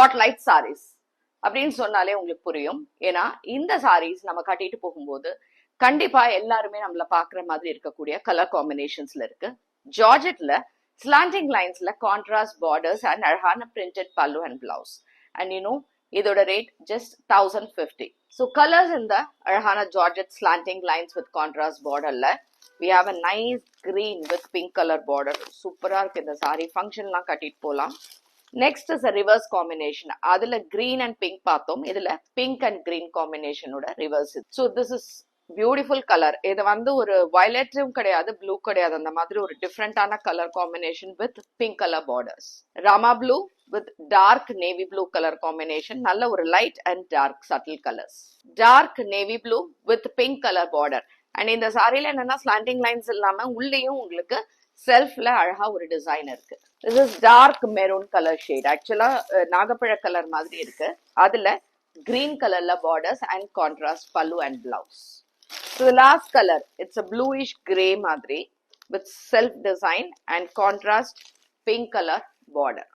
Spotlight sarees அப்படின்னு சொன்னாலே உங்களுக்கு புரியும். ஏன்னா இந்த sarees நம்ம கட்டிட்டு போகும்போது கண்டிப்பா எல்லாருமே நம்மள பாக்குற மாதிரி இருக்கக்கூடிய கலர் காம்பினேஷன்ஸ்ல இருக்கு. ஜார்ஜெட்ல ஸ்லாண்டிங் லைன்ஸ்ல கான்ட்ராஸ்ட் பார்டர்ஸ் அண்ட் அழகான printed pallu and blouse. And இதோட ரேட் ஜஸ்ட் 1050. ஸோ கலர்ஸ் இந்த அழகான georgette slanting lines with contrast பார்டர்ல we have a nice green with pink color border. சூப்பரா இருக்கு இந்த saree. ஃபங்க்ஷன்லாம் கட்டிட்டு போலாம். Next is reverse combination. அதுல கிரீன் அண்ட் பிங்க் பார்த்தோம். இதுல பிங்க் அண்ட் கிரீன் காம்பினேஷனோட reverse. So this is beautiful colour. இது ஒரு வயலட்டும் கிடையாது, ப்ளூ கிடையாது, அந்த மாதிரி ஒரு டிஃப்ரெண்டான colour combination with pink colour borders. Rama blue with dark navy blue colour combination. நல்ல ஒரு light and dark subtle colours. Dark navy blue with pink colour border. And இந்த சாரியில என்னன்னா ஸ்லாண்டிங் லைன்ஸ் இல்லாம உள்ளேயும் உங்களுக்கு செல்ஃப்ல அழகா ஒரு டிசைன் இருக்கு. This is dark maroon colour shade. ஆக்சுவலா நாகப்பழ கலர் மாதிரி இருக்கு. அதுல கிரீன் கலர்ல பார்டர்ஸ் அண்ட் கான்ட்ராஸ்ட் பல்லு and blouse. So the last color, it's a bluish gray madri with self design and contrast pink color border.